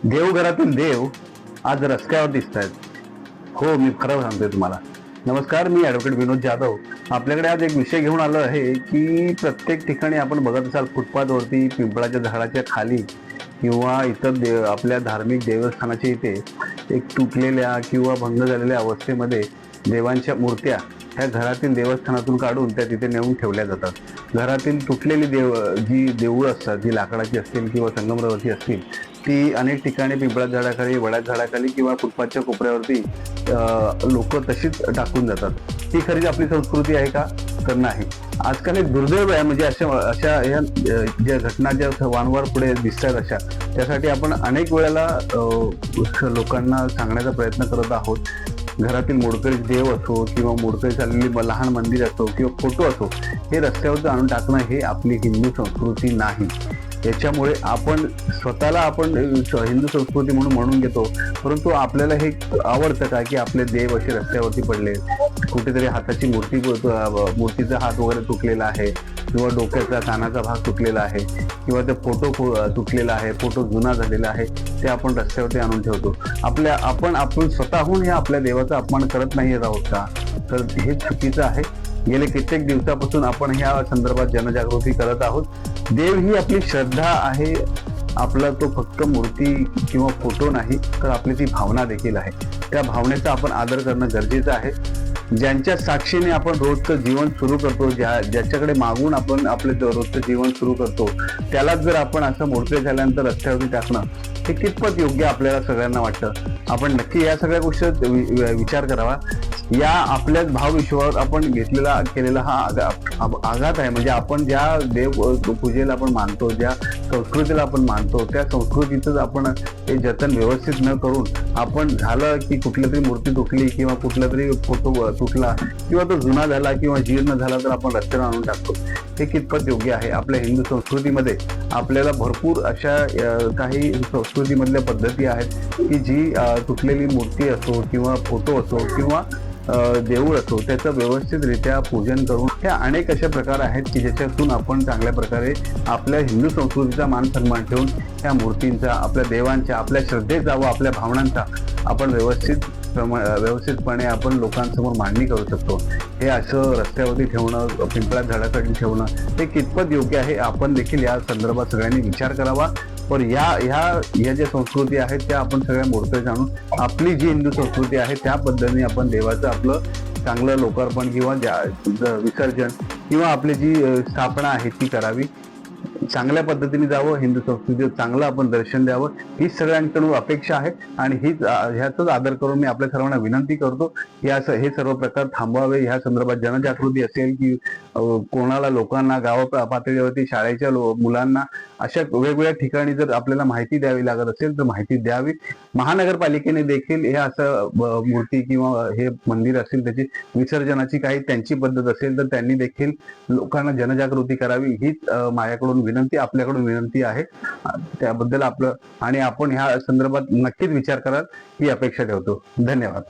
देवघरातील देव आज रस्त्यावर दिसत आहेत. हो, मी खरं सांगतोय तुम्हाला. नमस्कार, मी ॲडव्होकेट विनोद जाधव. आपल्याकडे आज एक विषय घेऊन आलो आहे की प्रत्येक ठिकाणी आपण बघत असाल फुटपाथवरती, पिंपळाच्या झाडाच्या खाली किंवा इतर आपल्या धार्मिक देवस्थानाच्या इथे एक तुटलेल्या किंवा भंग झालेल्या अवस्थेमध्ये देवांच्या मूर्त्या ह्या घरातील देवस्थानातून काढून त्या तिथे नेऊन ठेवल्या जातात. घरातील तुटलेली जी देऊळ असतात, जी लाकडाची असतील किंवा संगमरवरची असतील, ती अनेक ठिकाणी पिंपळाच्या झाडाखाली, वडाच्या झाडाखाली किंवा फुटपाथच्या कोपऱ्यावरती लोक तशीच टाकून जातात. ही खरीच आपली संस्कृती आहे का? तर नाही. आजकाल एक दुर्दैव आहे, म्हणजे अशा या ज्या घटना ज्या वारंवार पुढे दिसतात अशा, त्यासाठी आपण अनेक वेळेला लोकांना सांगण्याचा प्रयत्न करत आहोत. घरातील मोडकळी देव असो किंवा मोडकळी झालेली लहान मंदिर असो किंवा फोटो असो, हे रस्त्यावर आणून टाकणं हे आपली हिंदू संस्कृती नाही. याच्यामुळे आपण स्वतःला हिंदू संस्कृती म्हणून घेतो, परंतु आपल्याला हे आवडतं का की आपले देव असे रस्त्यावरती पडले, कुठेतरी हाताची मूर्तीचा हात वगैरे तुटलेला आहे किंवा डोक्याचा कानाचा भाग तुटलेला आहे किंवा ते फोटो तुटलेला आहे, फोटो जुना झालेला आहे, ते आपण रस्त्यावरती आणून ठेवतो. आपण स्वतःहून हे आपल्या देवाचा अपमान करत नाही आहोत का? तर हे चुकीचं आहे. गेले कित्येक दिवसापासून आपण ह्या संदर्भात जनजागृती करत आहोत. देव ही आपली श्रद्धा आहे. आपला तो फक्त मूर्ती किंवा फोटो नाही, तर आपली ती भावना देखील आहे. त्या भावनेचा आपण आदर करणं गरजेचं आहे. ज्यांच्या साक्षीने आपण रोजचं जीवन सुरू करतो, ज्याच्याकडे मागून आपण आपलं रोजचं जीवन सुरू करतो, त्यालाच जर आपण असं मोडकळे झाल्यानंतर रस्त्यावरती टाकणं हे कितपत योग्य आपल्याला सगळ्यांना वाटतं? आपण नक्की या सगळ्या गोष्टी विचार करावा. या आपल्या भावविश्वावर आपण केलेला हा आघात आहे. म्हणजे आपण ज्या देव पूजेला आपण मानतो, ज्या संस्कृतीला आपण मानतो, त्या संस्कृतीच आपण हे जतन व्यवस्थित न करून आपण झालं की कुठली तरी मूर्ती तुटली किंवा कुठला तरी फोटो तुटला किंवा तो जुना झाला किंवा जीर्ण झाला तर आपण रस्त्यावर आणून टाकतो. हे कितपत योग्य आहे? आपल्या हिंदू संस्कृतीमध्ये आपल्याला भरपूर अशा काही संस्कृतीमधल्या पद्धती आहेत की जी तुटलेली मूर्ती असो किंवा फोटो असो किंवा देऊळ असो, त्याचं व्यवस्थितरित्या पूजन करून ह्या अनेक अशा प्रकार आहेत की ज्याच्यातून आपण चांगल्या प्रकारे आपल्या हिंदू संस्कृतीचा मान सन्मान ठेवून ह्या मूर्तींचा, आपल्या देवांच्या, आपल्या श्रद्धेचा व आपल्या भावनांचा आपण व्यवस्थितपणे आपण लोकांसमोर मांडणी करू शकतो. हे असं रस्त्यावरती ठेवणं, पिंपळात झाडाखाली ठेवणं हे कितपत योग्य आहे? आपण देखील या संदर्भात सगळ्यांनी विचार करावा. पण ह्या ज्या संस्कृती आहेत त्या आपण सगळ्या मोडकळीत आणून आपली जी हिंदू संस्कृती आहे त्या पद्धतीने आपण देवाचं आपलं चांगलं लोकार्पण किंवा विसर्जन किंवा आपली जी स्थापना आहे ती करावी. चांगल्या पद्धतीने जावं, हिंदू संस्कृतीचं चांगलं आपण दर्शन द्यावं, हीच सगळ्यांकडून अपेक्षा आहे. आणि ह्याचाच आदर करून मी आपल्या सर्वांना विनंती करतो हे सर्व प्रकार थांबवावे. ह्या संदर्भात जनजागृती असेल की कोणाला लोकांना गाव पातळीवरती शाळेच्या मुलांना अशा वेगवेगळ्या ठिकाणी जर आपल्याला माहिती द्यावी लागत असेल तर माहिती द्यावी. महानगरपालिकेने देखील हे असं मूर्ती किंवा हे मंदिर असेल त्याची विसर्जनाची काही त्यांची पद्धत असेल तर त्यांनी देखील लोकांना जनजागृती करावी. हीच माझ्याकडून विनंती, आपल्याकडून विनंती आहे. त्याबद्दल आपण ह्या संदर्भात नक्कीच विचार कराल ही अपेक्षा ठेवतो. धन्यवाद.